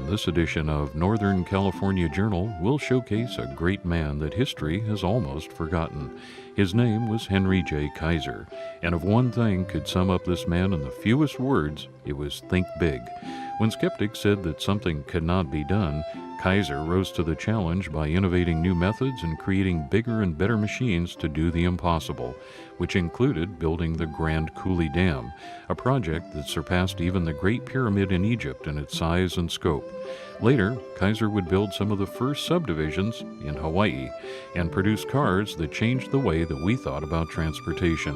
this edition of Northern California Journal, we'll showcase a great man that history has almost forgotten. His name was Henry J. Kaiser, and if one thing could sum up this man in the fewest words, it was think big. When skeptics said that something could not be done, Kaiser rose to the challenge by innovating new methods and creating bigger and better machines to do the impossible, which included building the Grand Coulee Dam, a project that surpassed even the Great Pyramid in Egypt in its size and scope. Later, Kaiser would build some of the first subdivisions in Hawaii and produce cars that changed the way that we thought about transportation.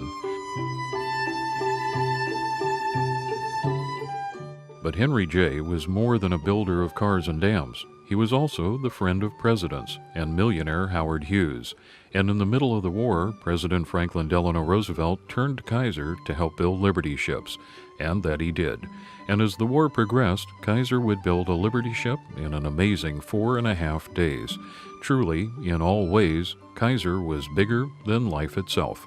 But Henry J. was more than a builder of cars and dams. He was also the friend of presidents and millionaire Howard Hughes. And in the middle of the war, President Franklin Delano Roosevelt turned to Kaiser to help build Liberty ships, and that he did. And as the war progressed, Kaiser would build a Liberty ship in an amazing 4.5 days. Truly, in all ways, Kaiser was bigger than life itself.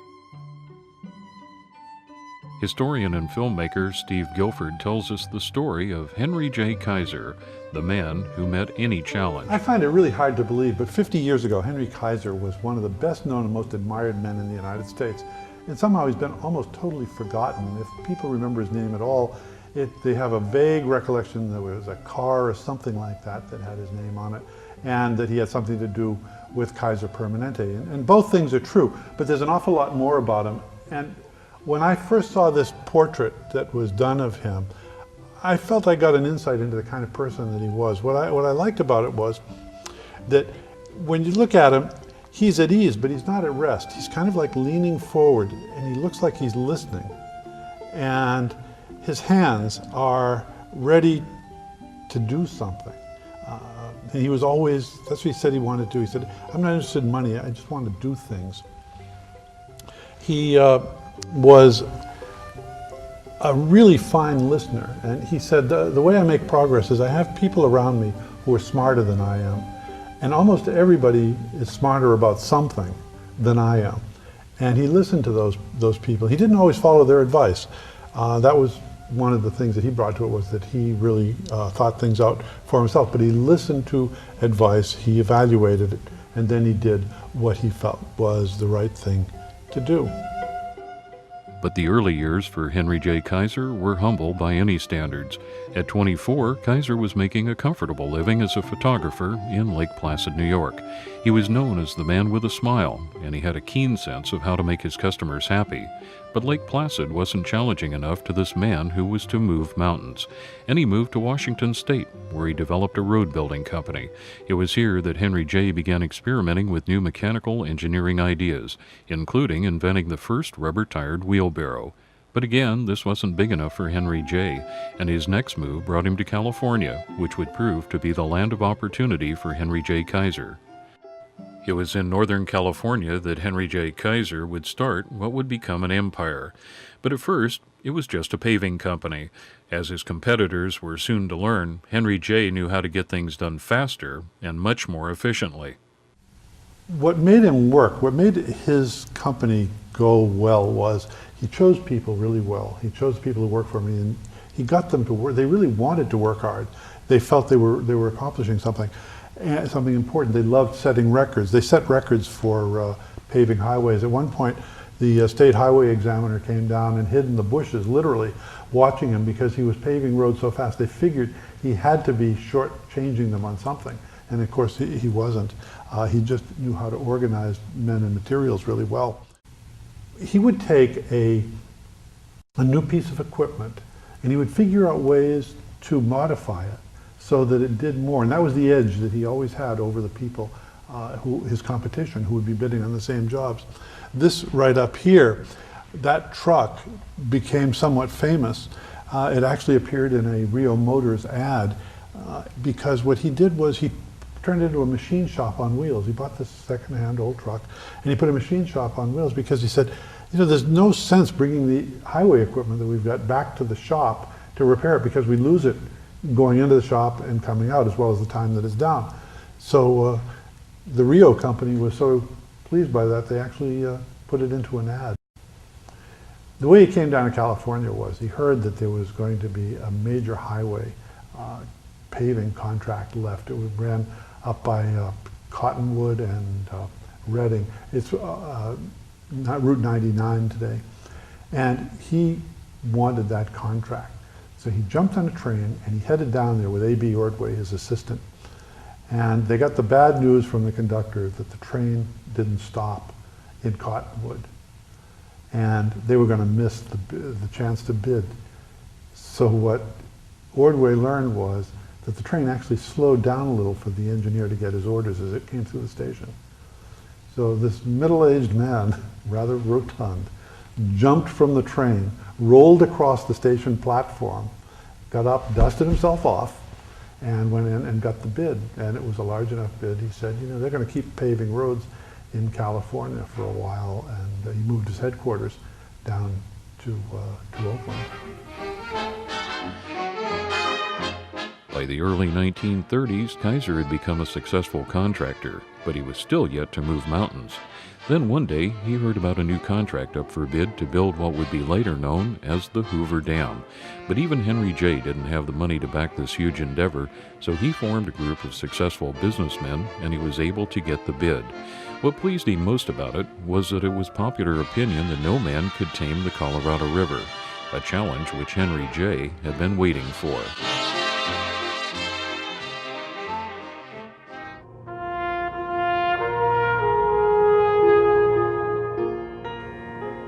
Historian and filmmaker Steve Guilford tells us the story of Henry J. Kaiser, the man who met any challenge. I find it really hard to believe, but 50 years ago, Henry Kaiser was one of the best known and most admired men in the United States. And somehow he's been almost totally forgotten. If people remember his name at all, they have a vague recollection there was a car or something like that that had his name on it, and that he had something to do with Kaiser Permanente. And both things are true, but there's an awful lot more about him. And when I first saw this portrait that was done of him, I felt I got an insight into the kind of person that he was. What I liked about it was that when you look at him, he's at ease, but he's not at rest. He's kind of like leaning forward, and he looks like he's listening. And his hands are ready to do something. And he was always, that's what he said he wanted to do. He said, I'm not interested in money, I just want to do things. He was a really fine listener, and he said, the way I make progress is I have people around me who are smarter than I am, and almost everybody is smarter about something than I am. And he listened to those people. He didn't always follow their advice. That was one of the things that he brought to it, was that he really thought things out for himself, but he listened to advice, he evaluated it, and then he did what he felt was the right thing to do. But the early years for Henry J. Kaiser were humble by any standards. At 24, Kaiser was making a comfortable living as a photographer in Lake Placid, New York. He was known as the man with a smile, and he had a keen sense of how to make his customers happy. But Lake Placid wasn't challenging enough to this man who was to move mountains. And he moved to Washington State, where he developed a road building company. It was here that Henry J. began experimenting with new mechanical engineering ideas, including inventing the first rubber-tired wheelbarrow. But again, this wasn't big enough for Henry J., and his next move brought him to California, which would prove to be the land of opportunity for Henry J. Kaiser. It was in Northern California that Henry J. Kaiser would start what would become an empire. But at first, it was just a paving company. As his competitors were soon to learn, Henry J. knew how to get things done faster and much more efficiently. What made him work, what made his company go well, was he chose people really well. He chose people to work for him, and he got them to work. They really wanted to work hard. They felt they were accomplishing something. And something important. They loved setting records. They set records for paving highways. At one point, the state highway examiner came down and hid in the bushes, literally watching him, because he was paving roads so fast. They figured he had to be shortchanging them on something. And of course, he wasn't. He just knew how to organize men and materials really well. He would take a new piece of equipment, and he would figure out ways to modify it so that it did more. And that was the edge that he always had over the people, his competition, who would be bidding on the same jobs. This right up here, that truck became somewhat famous. It actually appeared in a Rio Motors ad because what he did was he turned it into a machine shop on wheels. He bought this second-hand old truck and he put a machine shop on wheels because he said, you know, there's no sense bringing the highway equipment that we've got back to the shop to repair it, because we lose it going into the shop and coming out, as well as the time that it's down. So the Rio company was so pleased by that, they actually put it into an ad. The way he came down to California was he heard that there was going to be a major highway paving contract left. It ran up by Cottonwood and Reading. It's not Route 99 today. And he wanted that contract. So he jumped on a train and he headed down there with A.B. Ordway, his assistant. And they got the bad news from the conductor that the train didn't stop in Cottonwood. And they were going to miss the chance to bid. So what Ordway learned was that the train actually slowed down a little for the engineer to get his orders as it came through the station. So this middle-aged man, rather rotund, jumped from the train, rolled across the station platform, got up, dusted himself off, and went in and got the bid. And it was a large enough bid. He said, you know, they're going to keep paving roads in California for a while, and he moved his headquarters down to Oakland. By the early 1930s, Kaiser had become a successful contractor, but he was still yet to move mountains. Then one day, he heard about a new contract up for bid to build what would be later known as the Hoover Dam. But even Henry J. didn't have the money to back this huge endeavor, so he formed a group of successful businessmen, and he was able to get the bid. What pleased him most about it was that it was popular opinion that no man could tame the Colorado River, a challenge which Henry J. had been waiting for.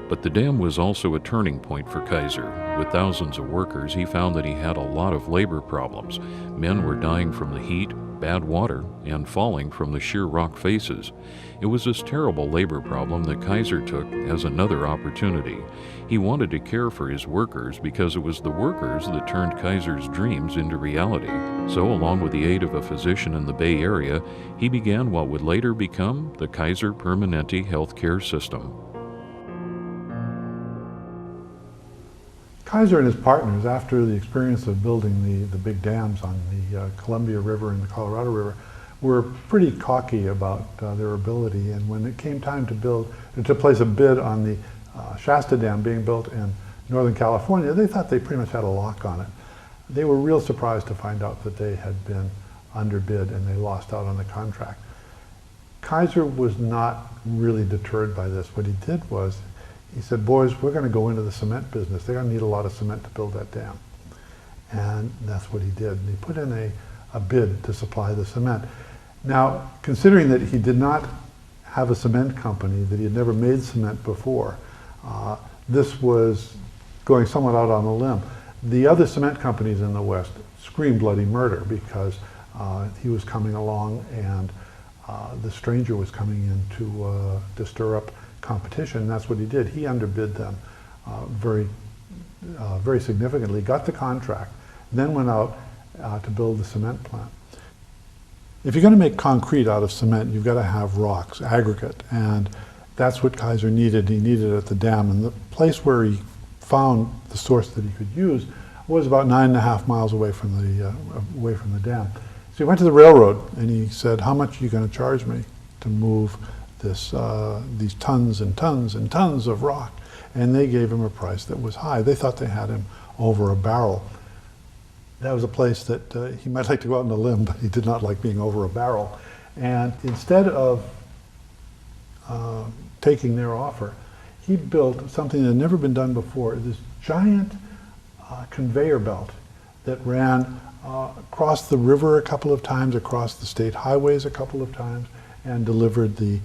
But the dam was also a turning point for Kaiser. With thousands of workers, he found that he had a lot of labor problems. Men were dying from the heat, bad water, and falling from the sheer rock faces. It was this terrible labor problem that Kaiser took as another opportunity. He wanted to care for his workers because it was the workers that turned Kaiser's dreams into reality. So, along with the aid of a physician in the Bay Area, he began what would later become the Kaiser Permanente healthcare system. Kaiser and his partners, after the experience of building the big dams on the Columbia River and the Colorado River, were pretty cocky about their ability. And when it came time to place a bid on the Shasta Dam being built in Northern California, they thought they pretty much had a lock on it. They were real surprised to find out that they had been underbid and they lost out on the contract. Kaiser was not really deterred by this. What he did was, he said, boys, we're going to go into the cement business. They're going to need a lot of cement to build that dam. And that's what he did. And he put in a bid to supply the cement. Now, considering that he did not have a cement company, that he had never made cement before, this was going somewhat out on a limb. The other cement companies in the West screamed bloody murder because he was coming along and the stranger was coming in to stir up competition. That's what he did. He underbid them very significantly, got the contract, then went out to build the cement plant. If you're going to make concrete out of cement, you've got to have rocks, aggregate, and that's what Kaiser needed. He needed it at the dam, and the place where he found the source that he could use was about 9.5 miles away from the dam. So he went to the railroad and he said, "How much are you going to charge me to move these tons and tons and tons of rock?" And they gave him a price that was high. They thought they had him over a barrel. That was a place that he might like to go out on a limb, but he did not like being over a barrel. And instead of taking their offer, he built something that had never been done before, this giant conveyor belt that ran across the river a couple of times, across the state highways a couple of times, and delivered the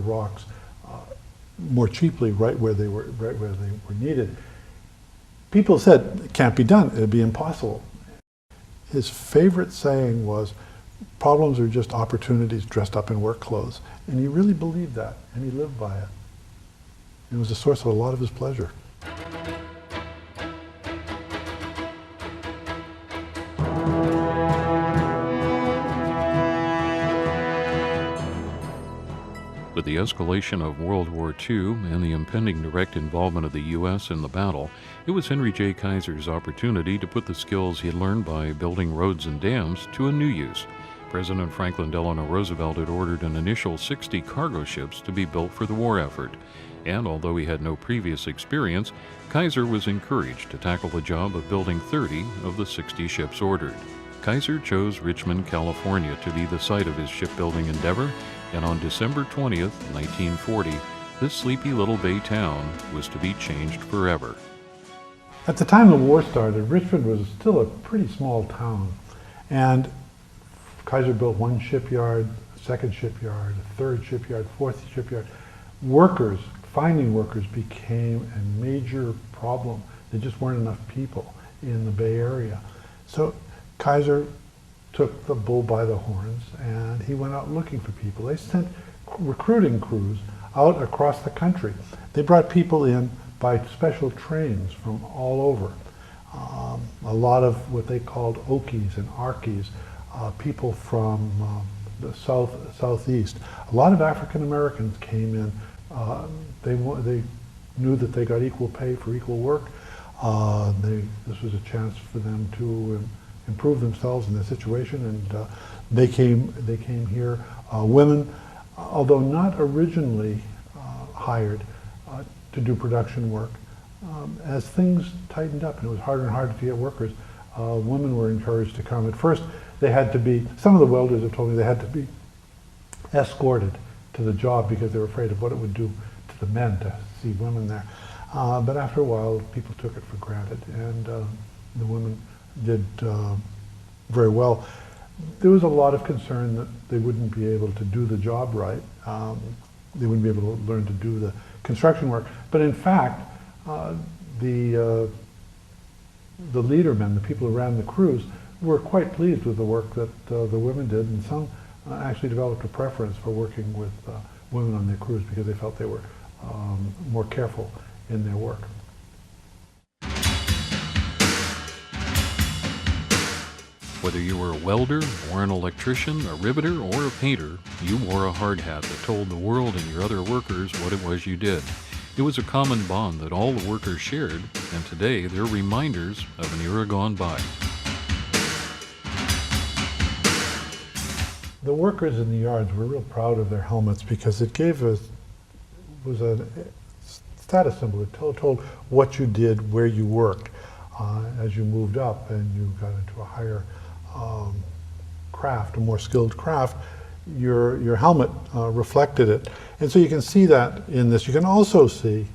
rocks more cheaply right where they were needed. People said it can't be done; it'd be impossible. His favorite saying was, "Problems are just opportunities dressed up in work clothes," and he really believed that, and he lived by it. It was a source of a lot of his pleasure. With the escalation of World War II and the impending direct involvement of the U.S. in the battle, it was Henry J. Kaiser's opportunity to put the skills he had learned by building roads and dams to a new use. President Franklin Delano Roosevelt had ordered an initial 60 cargo ships to be built for the war effort, and although he had no previous experience, Kaiser was encouraged to tackle the job of building 30 of the 60 ships ordered. Kaiser chose Richmond, California to be the site of his shipbuilding endeavor, and on December 20th, 1940, this sleepy little bay town was to be changed forever. At the time the war started, Richmond was still a pretty small town, and Kaiser built one shipyard, a second shipyard, a third shipyard, fourth shipyard. Finding workers became a major problem. There just weren't enough people in the Bay Area. So Kaiser took the bull by the horns and he went out looking for people. They sent recruiting crews out across the country. They brought people in by special trains from all over. A lot of what they called Okies and Arkies, people from the southeast. A lot of African Americans came in. They knew that they got equal pay for equal work. This was a chance for them to improve themselves in their situation, and they came here. Women, although not originally hired to do production work, as things tightened up and it was harder and harder to get workers, women were encouraged to come. At first, they had to be, some of the welders have told me they had to be escorted to the job because they were afraid of what it would do to the men to see women there. But after a while, people took it for granted, and the women did very well. There was a lot of concern that they wouldn't be able to do the job right. They wouldn't be able to learn to do the construction work. But in fact, the leadermen, the people who ran the crews, were quite pleased with the work that the women did, and some actually developed a preference for working with women on their crews because they felt they were more careful in their work. Whether you were a welder, or an electrician, a riveter, or a painter, you wore a hard hat that told the world and your other workers what it was you did. It was a common bond that all the workers shared, and today they're reminders of an era gone by. The workers in the yards were real proud of their helmets because it was a status symbol. It told what you did, where you worked. As you moved up and you got into a higher craft, a more skilled craft, your helmet reflected it. And so you can see that in this. You can also see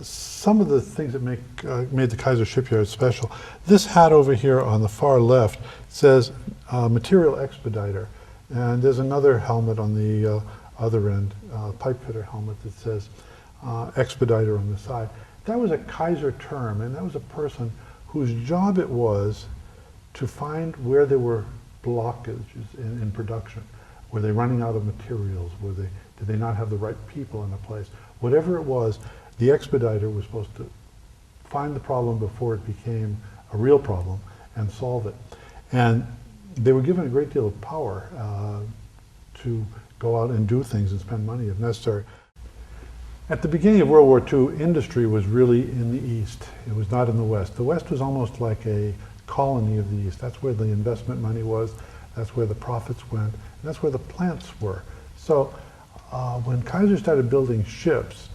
some of the things that made the Kaiser shipyard special. This hat over here on the far left says material expediter. And there's another helmet on the other end, pipe fitter helmet, that says expediter on the side. That was a Kaiser term, and that was a person whose job it was to find where there were blockages in production. Were they running out of materials? Did they not have the right people in a place? Whatever it was, the expediter was supposed to find the problem before it became a real problem and solve it. And they were given a great deal of power to go out and do things and spend money if necessary. At the beginning of World War II, industry was really in the East. It was not in the West. The West was almost like a colony of the East. That's where the investment money was. That's where the profits went. And that's where the plants were. So when Kaiser started building ships,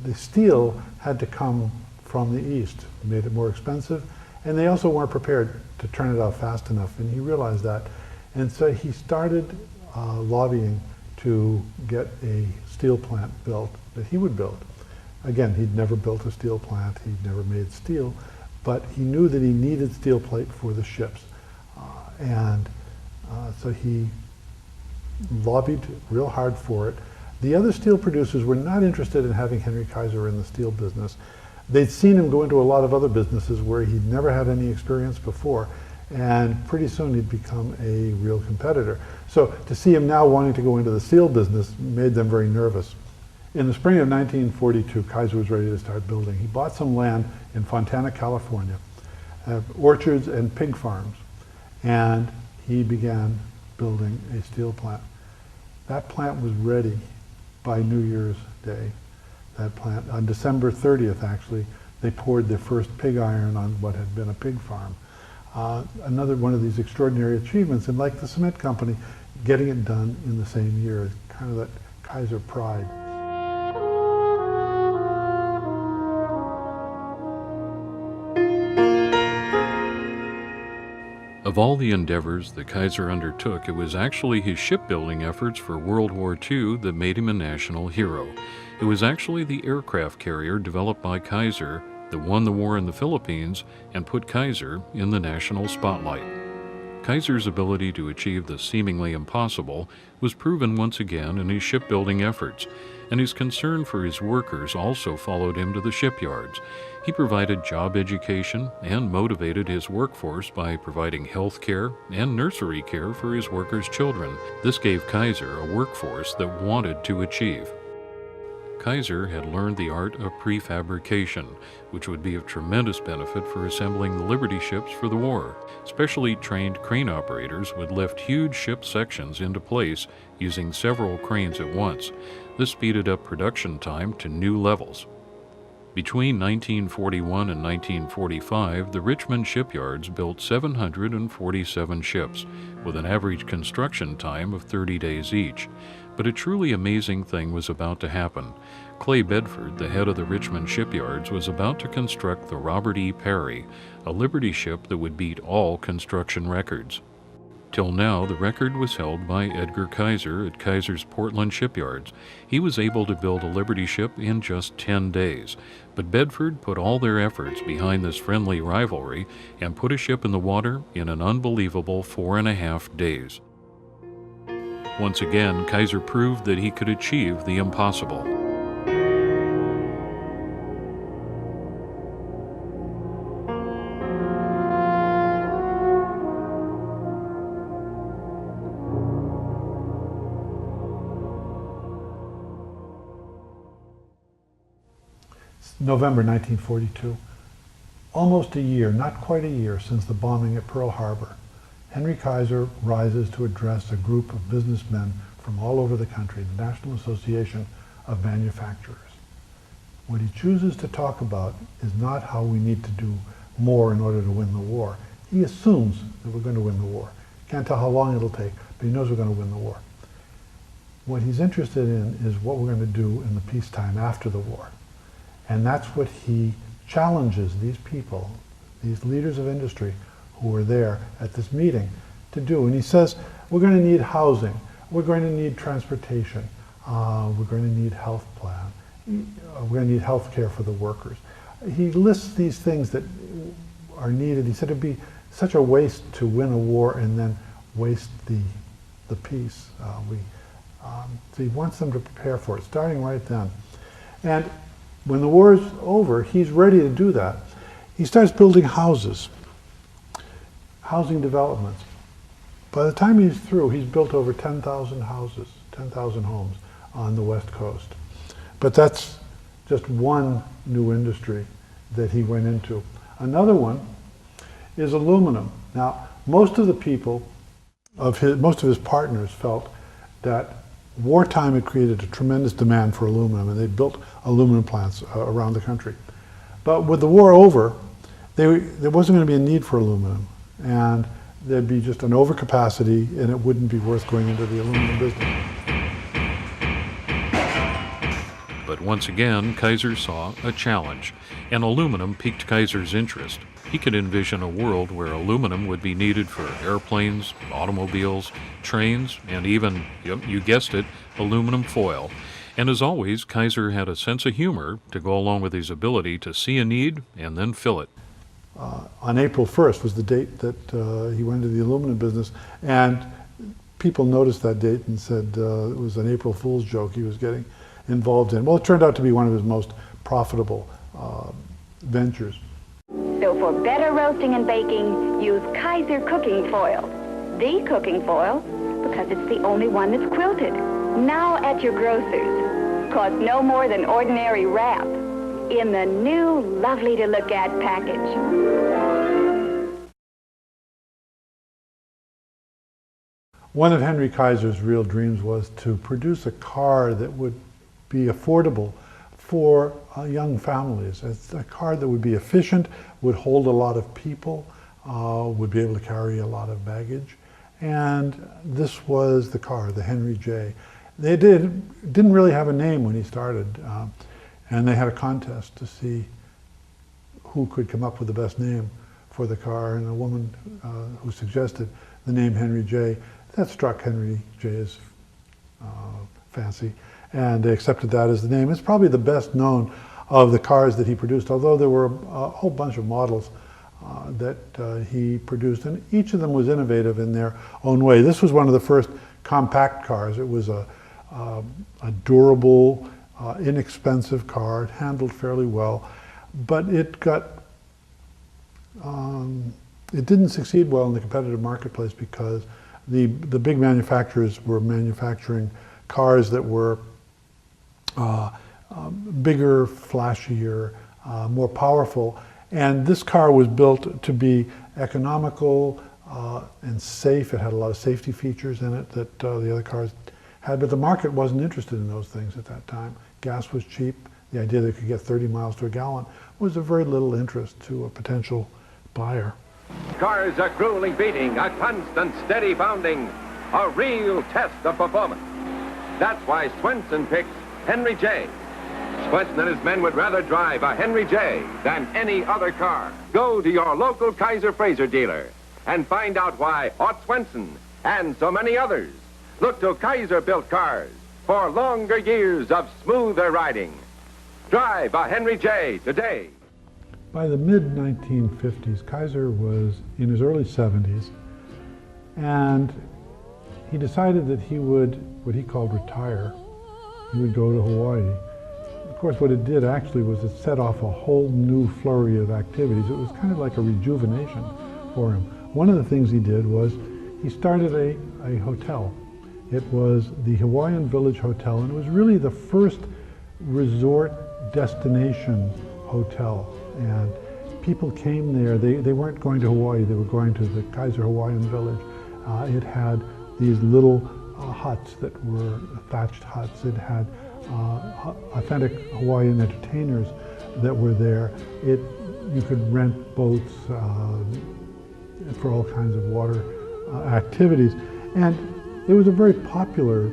the steel had to come from the East. It made it more expensive. And they also weren't prepared to turn it out fast enough. And he realized that. And so he started lobbying to get a steel plant built that he would build. Again, he'd never built a steel plant, he'd never made steel, but he knew that he needed steel plate for the ships. So he lobbied real hard for it. The other steel producers were not interested in having Henry Kaiser in the steel business. They'd seen him go into a lot of other businesses where he'd never had any experience before, and pretty soon he'd become a real competitor. So to see him now wanting to go into the steel business made them very nervous. In the spring of 1942, Kaiser was ready to start building. He bought some land in Fontana, California, orchards and pig farms, and he began building a steel plant. That plant was ready by New Year's Day. That plant, on December 30th actually, they poured their first pig iron on what had been a pig farm. Another one of these extraordinary achievements, and like the cement company, getting it done in the same year, kind of that Kaiser pride. Of all the endeavors that Kaiser undertook, it was actually his shipbuilding efforts for World War II that made him a national hero. It was actually the aircraft carrier developed by Kaiser that won the war in the Philippines and put Kaiser in the national spotlight. Kaiser's ability to achieve the seemingly impossible was proven once again in his shipbuilding efforts, and his concern for his workers also followed him to the shipyards. He provided job education and motivated his workforce by providing health care and nursery care for his workers' children. This gave Kaiser a workforce that wanted to achieve. Kaiser had learned the art of prefabrication, which would be of tremendous benefit for assembling the Liberty ships for the war. Specially trained crane operators would lift huge ship sections into place using several cranes at once. This speeded up production time to new levels. Between 1941 and 1945, the Richmond shipyards built 747 ships, with an average construction time of 30 days each. But a truly amazing thing was about to happen. Clay Bedford, the head of the Richmond shipyards, was about to construct the Robert E. Perry, a Liberty ship that would beat all construction records. Till now, the record was held by Edgar Kaiser at Kaiser's Portland shipyards. He was able to build a Liberty ship in just 10 days. But Bedford put all their efforts behind this friendly rivalry and put a ship in the water in an unbelievable 4.5 days. Once again, Kaiser proved that he could achieve the impossible. November 1942. Almost a year, not quite a year, since the bombing at Pearl Harbor, Henry Kaiser rises to address a group of businessmen from all over the country, the National Association of Manufacturers. What he chooses to talk about is not how we need to do more in order to win the war. He assumes that we're going to win the war. Can't tell how long it'll take, but he knows we're going to win the war. What he's interested in is what we're going to do in the peacetime after the war. And that's what he challenges these people, these leaders of industry who were there at this meeting to do. And he says, we're going to need housing, we're going to need transportation, we're going to need health plan, we're going to need health care for the workers. He lists these things that are needed. He said it'd be such a waste to win a war and then waste the peace. So he wants them to prepare for it, starting right then. And when the war is over, he's ready to do that. He starts building houses, housing developments. By the time he's through, he's built over 10,000 houses, 10,000 homes on the West Coast. But that's just one new industry that he went into. Another one is aluminum. Now, most of the people, most of his partners felt that wartime had created a tremendous demand for aluminum, and they built aluminum plants around the country. But with the war over, there wasn't going to be a need for aluminum, and there'd be just an overcapacity, and it wouldn't be worth going into the aluminum business. But once again, Kaiser saw a challenge, and aluminum piqued Kaiser's interest. He could envision a world where aluminum would be needed for airplanes, automobiles, trains, and even, yep, you guessed it, aluminum foil. And as always, Kaiser had a sense of humor to go along with his ability to see a need and then fill it. On April 1st was the date that he went into the aluminum business, and people noticed that date and said it was an April Fool's joke he was getting involved in. Well, it turned out to be one of his most profitable ventures. So for better roasting and baking, use Kaiser cooking foil. The cooking foil, because it's the only one that's quilted. Now at your grocer's. Costs no more than ordinary wrap. In the new, lovely to look at package. One of Henry Kaiser's real dreams was to produce a car that would be affordable for young families. It's a car that would be efficient, would hold a lot of people, would be able to carry a lot of baggage. And this was the car, the Henry J. They didn't really have a name when he started, and they had a contest to see who could come up with the best name for the car, and a woman who suggested the name Henry J. That struck Henry J's fancy, and they accepted that as the name. It's probably the best known of the cars that he produced, although there were a whole bunch of models that he produced, and each of them was innovative in their own way. This was one of the first compact cars. It was a durable, inexpensive car. It handled fairly well, but it didn't succeed well in the competitive marketplace because the big manufacturers were manufacturing cars that were bigger, flashier, more powerful. And this car was built to be economical and safe. It had a lot of safety features in it that the other cars had, but the market wasn't interested in those things at that time. Gas was cheap. The idea that it could get 30 miles to a gallon was of very little interest to a potential buyer. Cars are grueling beating, a constant steady bounding, a real test of performance. That's why Swenson picks Henry J. Swenson and his men would rather drive a Henry J than any other car. Go to your local Kaiser Fraser dealer and find out why Ott Swenson and so many others look to Kaiser-built cars for longer years of smoother riding. Drive a Henry J today. By the mid-1950s, Kaiser was in his early 70s, and he decided that he would, what he called retire. He would go to Hawaii. Of course, what it did actually was it set off a whole new flurry of activities. It was kind of like a rejuvenation for him. One of the things he did was he started a hotel. It was the Hawaiian Village Hotel, and it was really the first resort destination hotel. And people came there. They weren't going to Hawaii. They were going to the Kaiser Hawaiian Village. It had these little huts that were thatched huts. It had authentic Hawaiian entertainers that were there. You could rent boats for all kinds of water activities, and it was a very popular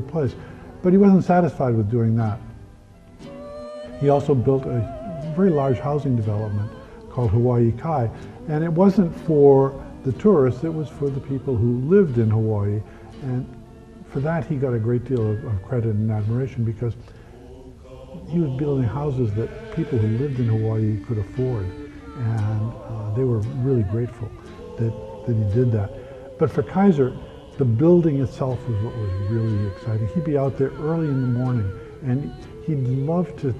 place. But he wasn't satisfied with doing that. He also built a very large housing development called Hawaii Kai, and it wasn't for the tourists, it was for the people who lived in Hawaii, and for that he got a great deal of credit and admiration because he was building houses that people who lived in Hawaii could afford, and they were really grateful that he did that. But for Kaiser, the building itself was what was really exciting. He'd be out there early in the morning, and he'd love to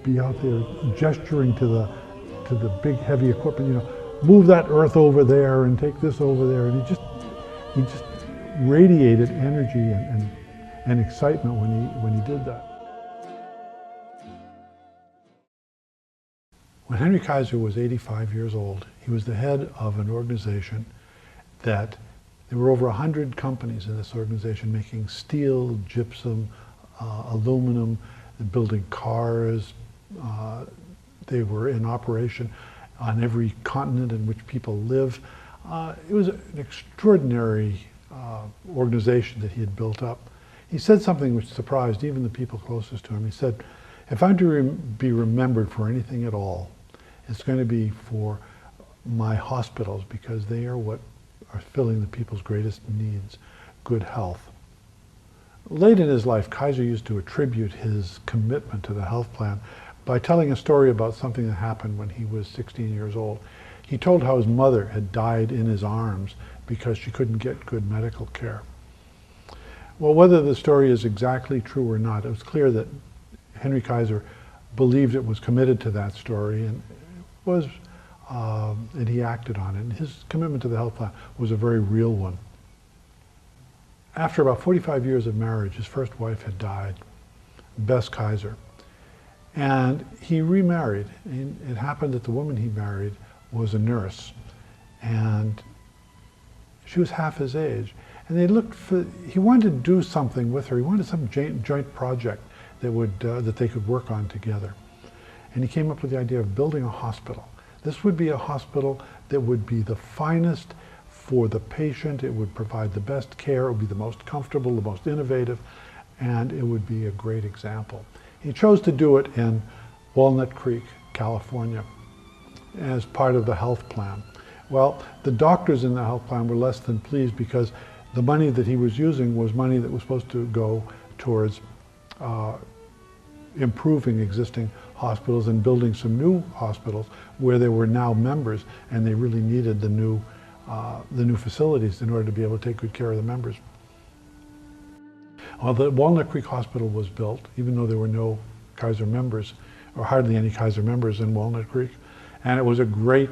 be out there gesturing to the big heavy equipment, you know, move that earth over there and take this over there, and he just radiated energy and excitement when he did that. When Henry Kaiser was 85 years old, he was the head of an organization that there were over 100 companies in this organization making steel, gypsum, aluminum, building cars. They were in operation on every continent in which people live. It was an extraordinary organization that he had built up. He said something which surprised even the people closest to him. He said, if I'm to be remembered for anything at all, it's going to be for my hospitals, because they are what are filling the people's greatest needs, good health. Late in his life, Kaiser used to attribute his commitment to the health plan by telling a story about something that happened when he was 16 years old. He told how his mother had died in his arms because she couldn't get good medical care. Well, whether the story is exactly true or not, it was clear that Henry Kaiser believed it was committed to that story, and he acted on it. And his commitment to the health plan was a very real one. After about 45 years of marriage, his first wife had died, Bess Kaiser, and he remarried. And it happened that the woman he married was a nurse, and she was half his age. And he wanted to do something with her. He wanted some joint project that they could work on together. And he came up with the idea of building a hospital This would be a hospital that would be the finest for the patient. It would provide the best care. It would be the most comfortable, the most innovative, and it would be a great example. He chose to do it in Walnut Creek, California, as part of the health plan. Well, the doctors in the health plan were less than pleased because the money that he was using was money that was supposed to go towards improving existing hospitals and building some new hospitals where there were now members, and they really needed the new facilities in order to be able to take good care of the members. Well, the Walnut Creek Hospital was built, even though there were no Kaiser members, or hardly any Kaiser members in Walnut Creek, and it was a great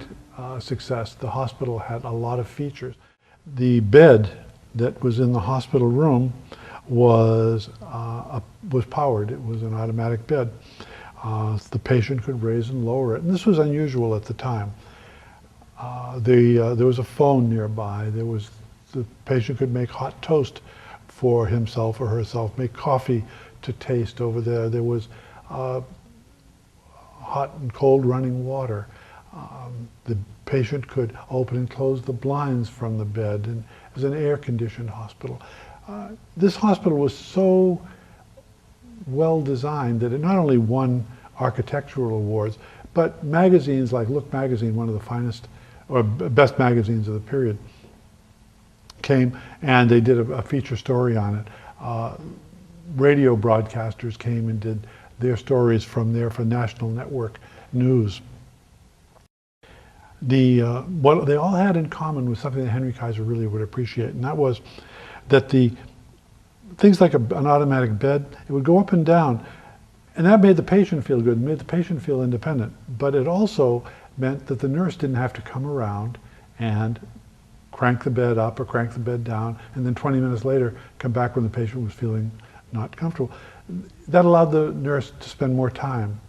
success. The hospital had a lot of features. The bed that was in the hospital room was powered. It was an automatic bed. The patient could raise and lower it, and this was unusual at the time. There was a phone nearby. The patient could make hot toast for himself or herself, make coffee to taste over there. There was hot and cold running water. The patient could open and close the blinds from the bed, and it was an air-conditioned hospital. This hospital was so well designed that it not only won architectural awards, but magazines like Look magazine, one of the finest or best magazines of the period, came and they did a feature story on it. Radio broadcasters came and did their stories from there for national network news. What they all had in common was something that Henry Kaiser really would appreciate, and that was that things like an automatic bed, it would go up and down, and that made the patient feel good, made the patient feel independent, but it also meant that the nurse didn't have to come around and crank the bed up or crank the bed down, and then 20 minutes later come back when the patient was feeling not comfortable. That allowed the nurse to spend more time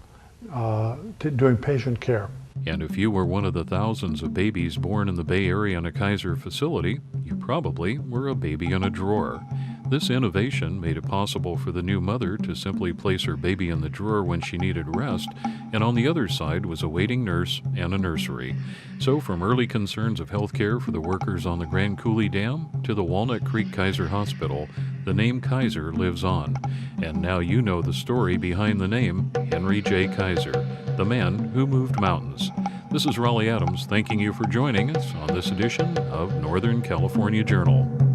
doing patient care. And if you were one of the thousands of babies born in the Bay Area in a Kaiser facility, you probably were a baby in a drawer. This innovation made it possible for the new mother to simply place her baby in the drawer when she needed rest, and on the other side was a waiting nurse and a nursery. So from early concerns of health care for the workers on the Grand Coulee Dam to the Walnut Creek Kaiser Hospital, the name Kaiser lives on. And now you know the story behind the name Henry J. Kaiser, the man who moved mountains. This is Raleigh Adams thanking you for joining us on this edition of Northern California Journal.